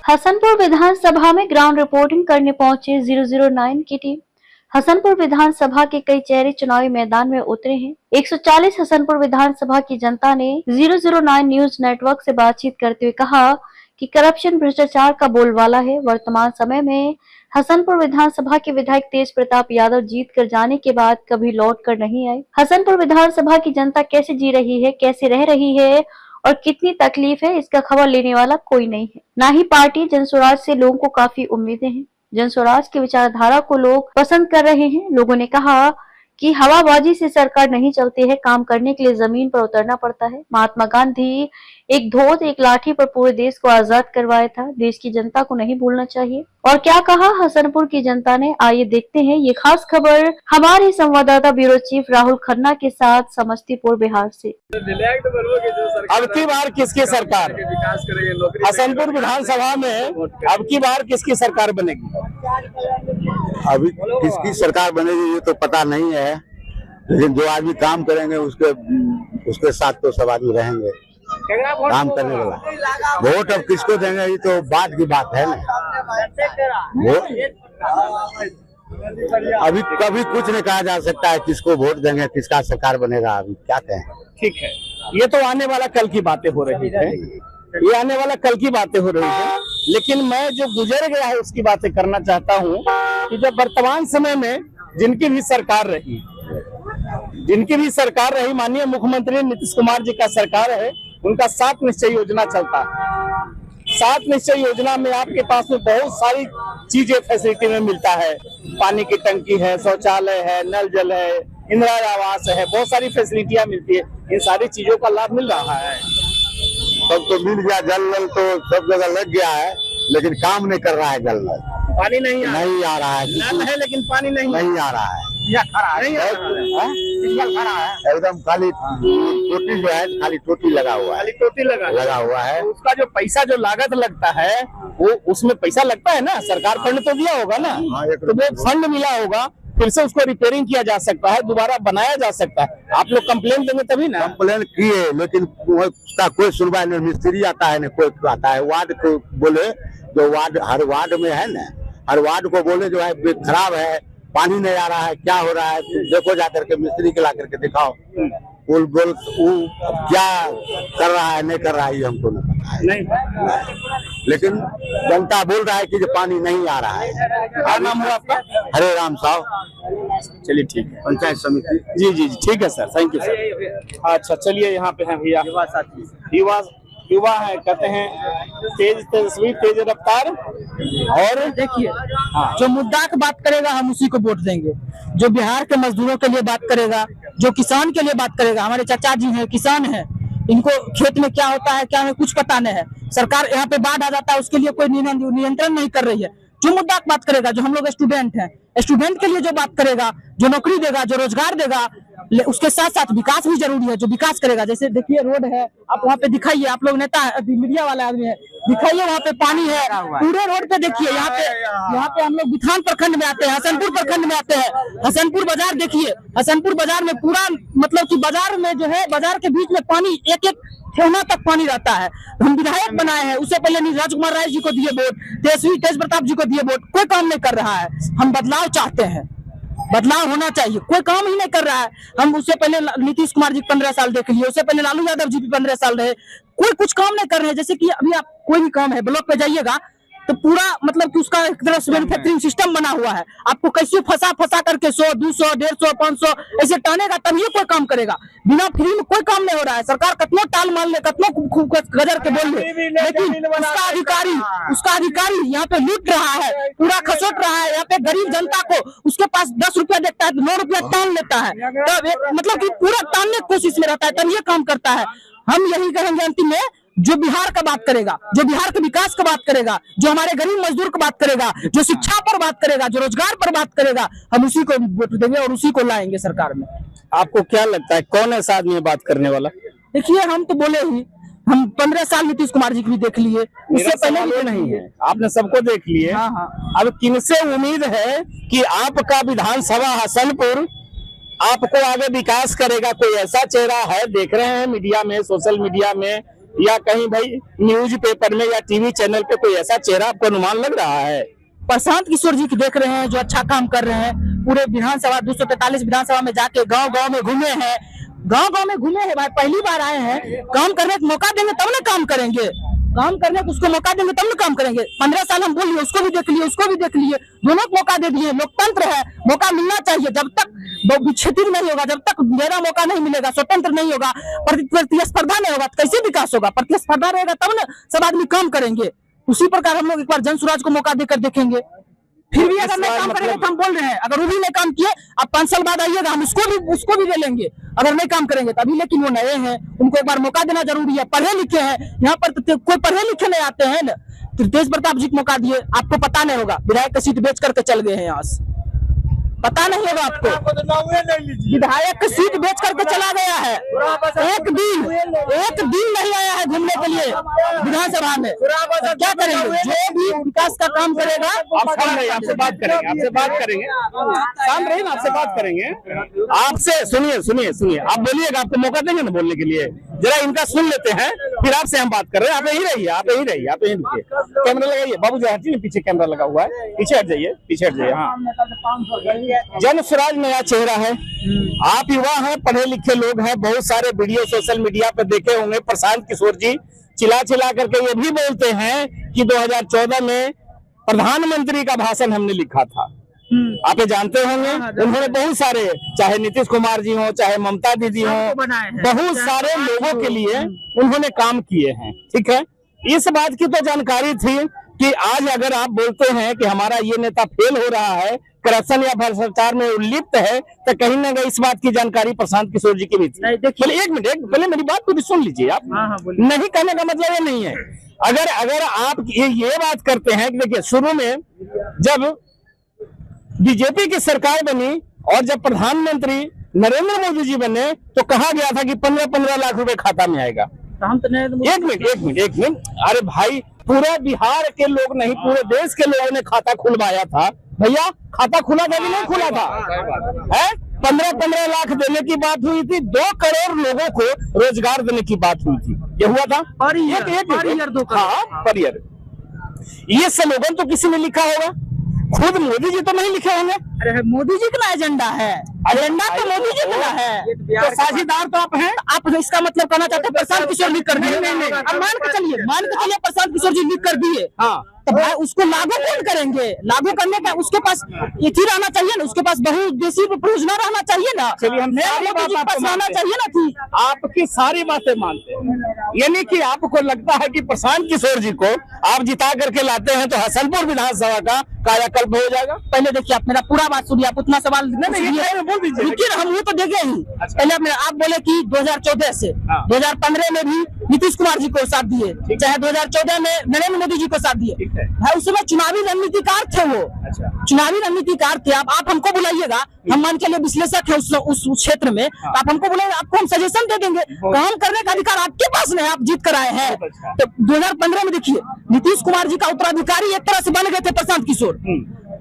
हसनपुर विधानसभा में ground reporting करने पहुंचे 009 की टीम। हसनपुर विधानसभा के कई चेहरे चुनावी मैदान में उतरे हैं। 140 हसनपुर विधानसभा की जनता ने 009 न्यूज नेटवर्क से बातचीत करते हुए कहा कि करप्शन भ्रष्टाचार का बोलबाला है। वर्तमान समय में हसनपुर विधानसभा के विधायक तेज प्रताप यादव जीत कर जाने के बाद कभी लौट कर नहीं आए। हसनपुर विधानसभा की जनता कैसे जी रही है, कैसे रह रही है और कितनी तकलीफ है, इसका खबर लेने वाला कोई नहीं है। ना ही पार्टी जनस्वराज से लोगों को काफी उम्मीदें हैं। जनस्वराज की विचारधारा को लोग पसंद कर रहे हैं। लोगों ने कहा कि हवाबाजी से सरकार नहीं चलती है, काम करने के लिए जमीन पर उतरना पड़ता है। महात्मा गांधी एक धोत एक लाठी पर पूरे देश को आजाद करवाया था। देश की जनता को नहीं भूलना चाहिए। और क्या कहा हसनपुर की जनता ने, आइए देखते हैं ये खास खबर हमारे संवाददाता ब्यूरो चीफ राहुल खन्ना के साथ समस्तीपुर बिहार से। अब की बार किसकी सरकार हसनपुर विधानसभा में, अब की बार किसकी सरकार बनेगी? अभी किसकी सरकार बनेगी ये तो पता नहीं है, लेकिन जो आदमी काम करेंगे उसके साथ तो सब आदमी रहेंगे काम करने वाला। वोट अब किसको देंगे ये तो बात की बात है ना। अभी कभी कुछ नहीं कहा जा सकता है किसको वोट देंगे, किसका सरकार बनेगा, अभी क्या कहें। ठीक है, ये तो आने वाला कल की बातें हो रही है, ये आने वाला कल की बातें हो रही है। लेकिन मैं जो गुजर गया है उसकी बातें करना चाहता हूँ कि जब वर्तमान समय में जिनकी भी सरकार रही माननीय मुख्यमंत्री नीतीश कुमार जी का सरकार है, उनका 7 निश्चय योजना चलता है। 7 निश्चय योजना में आपके पास में बहुत सारी चीजें फैसिलिटी में मिलता है। पानी की टंकी है, शौचालय है, नल जल है, इंदिरा आवास है, बहुत सारी फैसिलिटियां मिलती है। इन सारी चीजों का लाभ मिल रहा है। सब तो मिल गया, जल नल तो सब जगह लग गया है, लेकिन काम नहीं कर रहा है। जल नल पानी नहीं आ रहा है। नल है लेकिन पानी नहीं आ रहा है। एकदम खाली टोटी जो है, खाली टोटी लगा हुआ है। उसका जो पैसा जो लागत लगता है वो उसमें पैसा लगता है ना, सरकार फंड तो दिया होगा ना, तो वो फंड मिला होगा, फिर से उसको रिपेयरिंग किया जा सकता है, दोबारा बनाया जा सकता है। आप लोग कंप्लेन देंगे तभी ना। कंप्लेन किए लेकिन उसका कोई सुनवाई नहीं। मिस्त्री आता है ना कोई आता है, वार्ड को बोले जो वार्ड हर वार्ड में है ना, हर वार्ड को बोले जो है खराब है, पानी नहीं आ रहा है, क्या हो रहा है, देखो जा करके मिस्त्री के ला करके दिखाओ। बोल क्या कर रहा है नहीं कर रहा है ये हमको नहीं पता है। नहीं। लेकिन जनता बोल रहा है कि जो पानी नहीं आ रहा है। क्या नाम हुआ आपका? हरे राम साहब। चलिए ठीक है, पंचायत समिति। जी ठीक है सर, थैंक यू सर। अच्छा चलिए, यहाँ पे है भैया युवा है, कहते हैं तेजस्वी तेज रफ्तार। और देखिए जो मुद्दा की बात करेगा हम उसी को वोट देंगे। जो बिहार के मजदूरों के लिए बात करेगा, जो किसान के लिए बात करेगा, हमारे चाचा जी हैं किसान हैं, इनको खेत में क्या होता है क्या हमें कुछ पता नहीं है। सरकार यहाँ पे बाढ़ आ जाता है उसके लिए कोई नियंत्रण नहीं कर रही है। जो मुद्दा की बात करेगा, जो हम लोग स्टूडेंट हैं, स्टूडेंट के लिए जो बात करेगा, जो नौकरी देगा, जो रोजगार देगा, उसके साथ साथ विकास भी जरूरी है। जो विकास करेगा, जैसे देखिए रोड है, आप वहाँ पे दिखाइए, आप लोग नेता मीडिया वाले आदमी है, दिखाइए वहाँ पे पानी है पूरे रोड पे। देखिए यहाँ पे हम लोग बिथान प्रखंड में आते हैं, हसनपुर प्रखंड में आते हैं। हसनपुर बाजार देखिए, हसनपुर बाजार में पूरा मतलब कि बाजार में जो है, बाजार के बीच में पानी एक ठेहुना तक पानी रहता है। हम विधायक बनाए हैं, उससे पहले राजकुमार राय जी को दिए वोट, तेज प्रताप जी को दिए वोट, कोई काम नहीं कर रहा है। हम बदलाव चाहते हैं, बदलाव होना चाहिए, कोई काम ही नहीं कर रहा है। हम उससे पहले नीतीश कुमार जी 15 साल देख लिए, उससे पहले लालू यादव जी भी 15 साल रहे, कोई कुछ काम नहीं कर रहे हैं। जैसे कि अभी आप कोई भी काम है, ब्लॉक पे जाइएगा तो पूरा मतलब कि उसका एक तरह से मैन्युफैक्चरिंग सिस्टम बना हुआ है। आपको कैसे फंसा करके 100, 200, 150, 500 ऐसे टानेगा तब ये कोई काम करेगा। बिना फ्री में कोई काम नहीं हो रहा है। सरकार कितना टाल मान ले, कितना गजर के बोल ले, लेकिन उसका अधिकारी यहाँ पे लूट रहा है, पूरा खसोट रहा है। यहाँ पे गरीब जनता को उसके पास 10 रुपया देता है तो 9 रुपया टान लेता है, तब मतलब कि पूरा टालने की कोशिश में रहता है, तब ये काम करता है। हम यही कहेंगे अंतिम में, जो बिहार का बात करेगा, जो बिहार के विकास का बात करेगा, जो हमारे गरीब मजदूर की बात करेगा, जो शिक्षा पर बात करेगा, जो रोजगार पर बात करेगा, हम उसी को वोट देंगे और उसी को लाएंगे सरकार में। आपको क्या लगता है कौन ऐसा आदमी है बात करने वाला? देखिए हम तो बोले ही, हम 15 साल नीतीश कुमार जी की भी देख लिए, उससे पहले भी नहीं है, आपने सबको देख लिए। हाँ। अब किनसे उम्मीद है कि आपका विधानसभा हसनपुर आपको आगे विकास करेगा? कोई ऐसा चेहरा है, देख रहे हैं मीडिया में, सोशल मीडिया में या कहीं भाई न्यूज पेपर में या टीवी चैनल पे कोई ऐसा चेहरा आपको अनुमान लग रहा है? प्रशांत किशोर जी की देख रहे हैं जो अच्छा काम कर रहे हैं। पूरे विधानसभा 243 विधानसभा में जाके गांव-गांव में घूमे हैं, गांव-गांव में घूमे हैं भाई, पहली बार आए हैं। काम करने का मौका देंगे तब ना काम करेंगे, काम करने को उसको मौका देंगे तब ना काम करेंगे। 15 साल हम बोल लिए, उसको भी देख लिए, उसको भी देख लिए, दोनों को मौका दे दिए। लोकतंत्र है, मौका मिलना चाहिए। जब तक विक्षेपित नहीं होगा, जब तक मेरा मौका नहीं मिलेगा, स्वतंत्र नहीं होगा, प्रतिस्पर्धा नहीं होगा, तो कैसे विकास होगा? प्रतिस्पर्धा रहेगा तब ना सब आदमी काम करेंगे। उसी प्रकार हम लोग एक बार जन स्वराज को मौका देकर देखेंगे। फिर भी अगर नहीं काम करेंगे तो हम बोल रहे हैं, अगर वो भी नहीं काम किए, अब 5 साल बाद आइएगा, हम उसको भी दे लेंगे अगर नहीं काम करेंगे तभी। लेकिन वो नए हैं, उनको एक बार मौका देना जरूरी है। पढ़े लिखे हैं, यहाँ पर तो कोई पढ़े लिखे नहीं आते हैं ना। तेज प्रताप जी को मौका दिए, आपको पता नहीं होगा, विधायक का सीट बेच करके चल गए हैं यहाँ से, पता नहीं होगा आपको। विधायक की सीट बेच करके चला गया है, एक दिन नहीं आया है घूमने के लिए विधानसभा में। क्या करेंगे? जो भी विकास का काम करेगा, आपसे बात करेंगे, शाम रही ना, आपसे बात करेंगे। आपसे सुनिए, आप बोलिएगा, आपको मौका देंगे ना बोलने के लिए। जरा इनका सुन लेते हैं, फिर आपसे हम बात कर रहे हैं। आप यही रहिए, आप यही रुकिए। कैमरा लगाइए बाबू जी, हटिए, पीछे कैमरा लगा हुआ है, पीछे हट जाइए। हाँ, जन स्वराज नया चेहरा है। आप युवा हैं, पढ़े लिखे लोग हैं, बहुत सारे वीडियो सोशल मीडिया पे देखे होंगे। प्रशांत किशोर जी चिल्ला करके ये भी बोलते हैं कि 2014 में प्रधानमंत्री का भाषण हमने लिखा था। आप ये जानते होंगे, उन्होंने बहुत सारे, चाहे नीतीश कुमार जी हो, चाहे ममता दीदी हो, बहुत सारे लोगों के लिए उन्होंने काम किए हैं। ठीक है, इस बात की तो जानकारी थी कि आज अगर आप बोलते हैं कि हमारा ये नेता फेल हो रहा है, करप्शन या भ्रष्टाचार में लिप्त है, तो कहीं ना कहीं इस बात की जानकारी प्रशांत किशोर जी की भी थी। देखिए, एक मिनट, पहले मेरी बात पूरी सुन लीजिए आप। नहीं कहने का मतलब ये नहीं है। अगर आप ये बात करते हैं कि देखिए, शुरू में जब बीजेपी की सरकार बनी और जब प्रधानमंत्री नरेंद्र मोदी जी बने, तो कहा गया था कि 15-15 लाख रुपए खाता में आएगा। एक मिनट, अरे भाई, पूरे बिहार के लोग नहीं, पूरे देश के लोगों ने खाता खुलवाया था। भैया, खाता खुला था कि नहीं खुला था? है 15-15 लाख देने की बात हुई थी, 2 करोड़ लोगों को रोजगार देने की बात हुई थी। ये हुआ था पर ईयर। ये स्लोगन तो किसी ने लिखा होगा, खुद मोदी जी तो नहीं लिखे होंगे। अरे मोदी जी का एजेंडा है, एजेंडा तो मोदी जी का है, तो साझेदार तो आप हैं। आप इसका मतलब कहना चाहते हैं प्रशांत किशोर लिख कर दिए? नहीं, अब मान के चलिए प्रशांत किशोर जी लिख कर दिए, हाँ, तो भाई उसको लागू कौन करेंगे? लागू करने का उसके पास इथी रहना चाहिए ना, उसके पास बहुउद्देशीय परियोजना रहना चाहिए ना। चलिए, हम रहना चाहिए ना थी। आपकी सारी बातें मानते हैं, यानी कि आपको लगता है कि प्रशांत किशोर जी को आप जिता करके लाते हैं तो हसनपुर विधानसभा का कायाकल्प हो जाएगा। पहले देखिए, आप मेरा पूरा बात सुनिए, आप उतना सवाल बोल दीजिए। लेकिन हम वो तो देखे ही। पहले आप बोले कि 2014 से 2015 में भी नीतीश कुमार जी को साथ दिए, चाहे 2014 में नरेंद्र मोदी जी को साथ दिए। भाई उस समय चुनावी रणनीतिकार थे वो। चुनावी रणनीतिकार थे। आप हमको बुलाइएगा, हम मान के लिए विश्लेषक है उस क्षेत्र में, आप हमको बुलाइएगा, आपको हम सजेशन दे देंगे। काम करने का अधिकार आपके पास नहीं, आप जीत कर आए हैं। तो 2015 में देखिए, नीतीश कुमार जी का उत्तराधिकारी एक तरह से बन गए थे प्रशांत किशोर,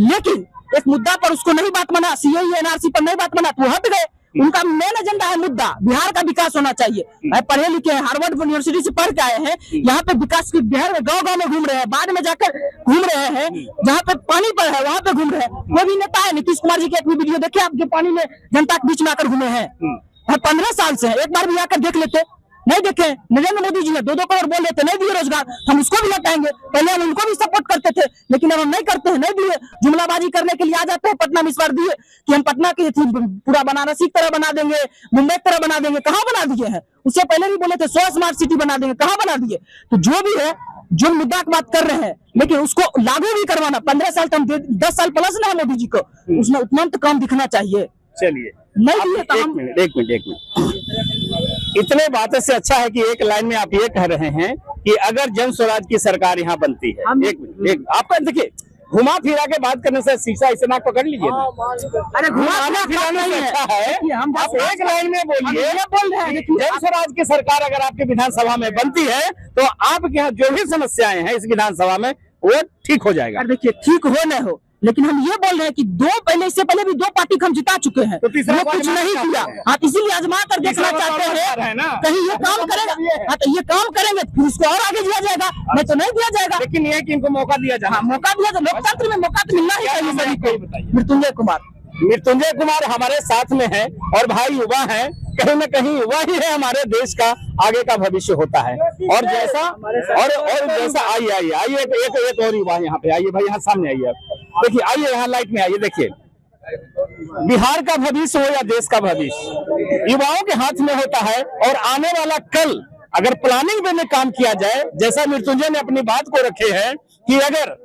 लेकिन एक मुद्दा पर उसको नहीं बात माना, सीएए एनआरसी पर नहीं बात माना, तो हट गए। उनका मेन एजेंडा है मुद्दा बिहार का विकास होना चाहिए। भाई पढ़े लिखे हैं, हार्वर्ड यूनिवर्सिटी से पढ़ के आए हैं, यहाँ पे विकास की बिहार में गांव-गांव में घूम रहे हैं, बाद में जाकर घूम रहे हैं, जहाँ पे पानी पर है वहाँ पे घूम रहे हैं। वो भी नेता है, नीतीश कुमार जी की एक भी वीडियो देखे आप, जो पानी में जनता के बीच में आकर घूमे हैं। 15 साल से एक बार भी आकर देख लेते, नहीं देखे। नरेंद्र मोदी जी ने 2-2 करोड़ बोल रहे थे, नहीं दिए रोजगार, हम उसको भी लौटाएंगे। पहले हम उनको भी सपोर्ट करते थे, लेकिन अब हम नहीं करते हैं, नहीं दिए। जुमलाबाजी करने के लिए आ जाते हैं पटना में, इस बार दिए कि हम पटना की पूरा बनारसी की तरह बना देंगे, मुंबई की तरह बना देंगे। कहाँ बना दिए हैं? उससे पहले भी बोले थे 100 स्मार्ट सिटी बना देंगे, कहाँ बना दिए? तो जो भी है, जो मुद्दा की बात कर रहे हैं, लेकिन उसको लागू भी करवाना। 15 साल तो 10 साल प्लस ना है मोदी जी को, उसमें उतना तो काम दिखना चाहिए। चलिए, नहीं दिए तो एक मिनट, इतने बातों से अच्छा है कि एक लाइन में आप ये कह रहे हैं कि अगर जन स्वराज की सरकार यहाँ बनती है, एक मिनट, आपका देखिए, घुमा फिरा के बात करने से शीशा इसे नाक पकड़ लीजिए ना। अरे घुमाना फिराना से अच्छा है आप एक लाइन में बोलिए। जन स्वराज की सरकार अगर आपके विधानसभा में बनती है तो आपके यहाँ जो भी समस्याएं हैं इस विधानसभा में वो ठीक हो जाएगा। देखिए, ठीक हो न हो, लेकिन हम ये बोल रहे हैं कि इससे पहले भी 2 पार्टी को हम जिता चुके हैं, तो तीसरा ये कुछ नहीं किया। हाँ, इसीलिए आजमा कर देखना चाहते हैं कहीं ये काम करेगा। हाँ, तो ये काम करेंगे फिर इसको और आगे दिया जाएगा, नहीं तो नहीं दिया जाएगा। लेकिन ये कि इनको मौका दिया जाए। हाँ, मौका दिया जाए, लोकतंत्र में मौका तो मिलना ही चाहिए सभी को। मृत्युंजय कुमार हमारे साथ में है और भाई युवा हैं, कहीं न कहीं युवा ही है हमारे देश का आगे का भविष्य होता है। और जैसा आइए एक और युवा यहाँ पे आइए भाई, यहाँ सामने आइए, देखिए आइए यहाँ लाइट में आइए। देखिए बिहार का भविष्य हो या देश का भविष्य युवाओं के हाथ में होता है। और आने वाला कल अगर प्लानिंग वे में काम किया जाए, जैसा मृत्युंजय ने अपनी बात को रखे हैं कि अगर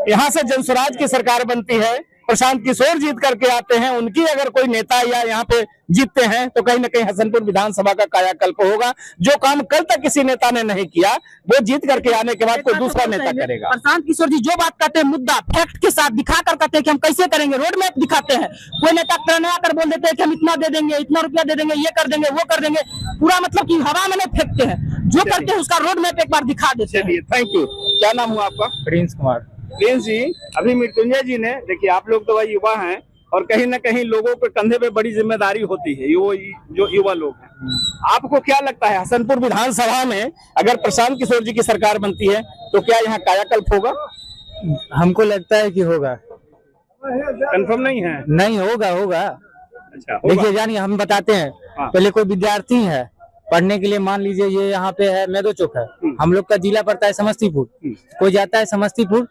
यहाँ से जनसुराज की सरकार बनती है, प्रशांत किशोर जीत करके आते हैं, उनकी अगर कोई नेता या यहाँ पे जीतते हैं तो कहीं न कहीं हसनपुर विधानसभा का कायाकल्प होगा। जो काम कल तक किसी नेता ने नहीं किया वो जीत करके आने के बाद कोई दूसरा नेता करेगा। प्रशांत किशोर जी जो बात करते हैं मुद्दा फैक्ट के साथ दिखा कर कहते हैं कि हम कैसे करेंगे, रोड मैप दिखाते हैं। कोई नेता प्रणया कर बोल देते हैं कि हम इतना दे देंगे, इतना रुपया दे देंगे, ये कर देंगे, वो कर देंगे, पूरा मतलब कि हवा में नहीं फेंकते हैं, जो करते हैं उसका रोड मैप एक बार दिखा देते हैं। Thank you. क्या नाम हुआ आपका? प्रिंस कुमार। प्रिंस जी, अभी मृत्युंजय जी ने, देखिए आप लोग तो भाई युवा हैं और कहीं न कहीं लोगों के कंधे पे बड़ी जिम्मेदारी होती है, जो युवा लोग हैं। आपको क्या लगता है हसनपुर विधानसभा में अगर प्रशांत किशोर जी की सरकार बनती है तो क्या यहाँ कायाकल्प होगा? हमको लगता है कि होगा। कंफर्म नहीं है? नहीं, होगा। अच्छा, देखिए जानिए, हम बताते हैं। हाँ। पहले कोई विद्यार्थी है पढ़ने के लिए, मान लीजिए ये यहाँ पे है मैदो चौक है, हम लोग का जिला पड़ता है समस्तीपुर, कोई जाता है समस्तीपुर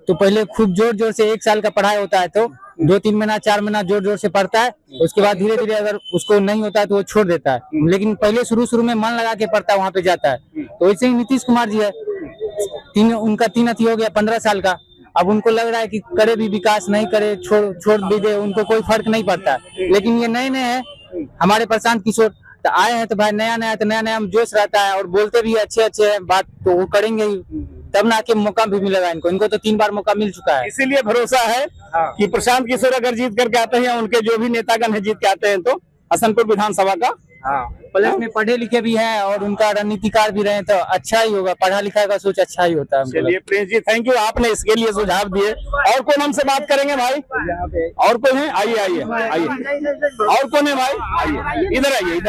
तो पहले खूब जोर जोर से 1 साल का पढ़ाई होता है, तो 2-3 महीना 4 महीना जोर जोर से पढ़ता है, उसके बाद धीरे धीरे अगर उसको नहीं होता है तो वो छोड़ देता है। लेकिन पहले शुरू में मन लगा के पढ़ता है, वहाँ पे जाता है। तो वैसे ही नीतीश कुमार जी है, उनका 3 अथी हो गया 15 साल का। अब उनको लग रहा है कि करे भी विकास, नहीं करे छोड़ भी दे, उनको कोई फर्क नहीं पड़ता। लेकिन ये नए हैं हमारे प्रशांत किशोर, तो आए हैं तो भाई नया हम जोश रहता है और बोलते भी अच्छे हैं बात, तो वो करेंगे ही, तब ना के मौका भी मिलेगा इनको तो 3 बार मौका मिल चुका है। इसीलिए भरोसा है कि प्रशांत किशोर अगर जीत करके आते हैं या उनके जो भी नेतागण है जीत के आते हैं तो हसनपुर विधानसभा का प्लस में पढ़े लिखे भी हैं और उनका रणनीतिकार भी रहे तो अच्छा ही होगा। पढ़ा लिखा का सोच अच्छा ही होता है। चलिए प्रिंस जी, थैंक यू, आपने इसके लिए सुझाव दिए। और कौन हमसे बात करेंगे भाई? और कौन है? आइए। और कौन है भाई? आइए, इधर आइए।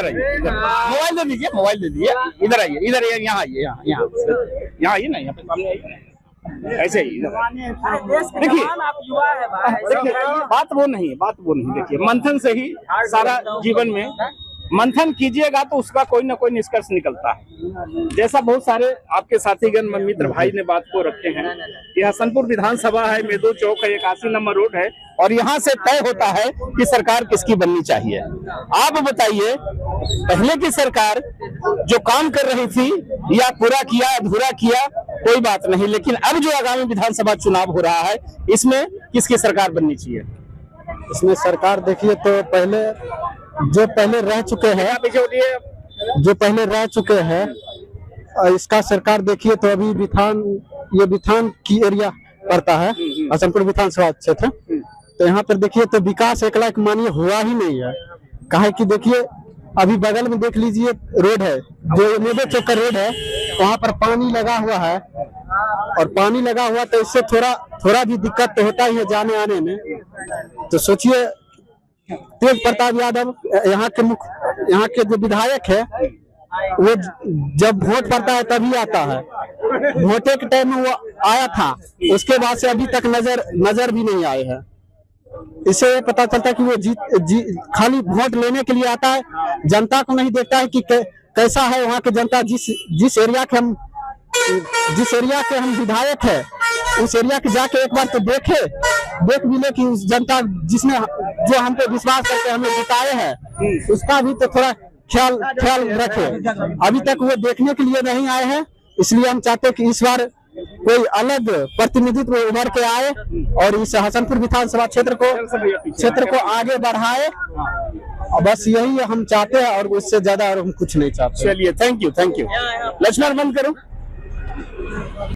मोबाइल दे दीजिए, इधर आइए, यहाँ आइए ना, यहाँ पे सामने आइए, ऐसे ही। देखिए बात वो नहीं, देखिए मंथन से ही सारा जीवन में मंथन कीजिएगा तो उसका कोई ना कोई निष्कर्ष निकलता है। जैसा बहुत सारे आपके साथीगण मित्र भाई ने बात को रखे हैं, ये हसनपुर विधानसभा है, मैदो चौक है, 81 नंबर रोड है और यहाँ से तय होता है कि सरकार किसकी बननी चाहिए। आप बताइए, पहले की सरकार जो काम कर रही थी या पूरा किया अधूरा किया कोई बात नहीं, लेकिन अब जो आगामी विधानसभा चुनाव हो रहा है इसमें किसकी सरकार बननी चाहिए? इसमें सरकार देखिए तो जो पहले रह चुके हैं इसका सरकार देखिए तो अभी विधान की एरिया पड़ता है हसनपुर विधानसभा क्षेत्र। तो यहाँ पर देखिए तो विकास एक लाख मानिए हुआ ही नहीं है। काहे कि देखिए अभी बगल में देख लीजिए रोड है, जो मैदो चौक का रोड है, वहाँ पर पानी लगा हुआ है और पानी लगा हुआ तो इससे थोड़ा भी दिक्कत तो होता ही है जाने आने में। तो सोचिए तेज प्रताप यादव यहाँ के जो विधायक है वो जब वोट पड़ता है तभी आता है, वोटे के टाइम में वो आया था, उसके बाद से अभी तक नजर भी नहीं आए हैं। इससे पता चलता है कि वो खाली वोट लेने के लिए आता है, जनता को नहीं देखता है कि कैसा है वहाँ के जनता। जिस एरिया के हम विधायक है उस एरिया के जाके एक बार तो देख भी ले कि उस जनता जो हम पे विश्वास करके हमें जिताए हैं उसका भी तो थोड़ा ख्याल रखे। अभी तक वो देखने के लिए नहीं आए हैं, इसलिए हम चाहते हैं कि इस बार कोई अलग प्रतिनिधित्व उभर के आए और इस हसनपुर विधानसभा क्षेत्र को आगे बढ़ाए। बस यही हम चाहते हैं और उससे ज्यादा और हम कुछ नहीं चाहते। चलिए, थैंक यू। लक्ष्मण बंद करो।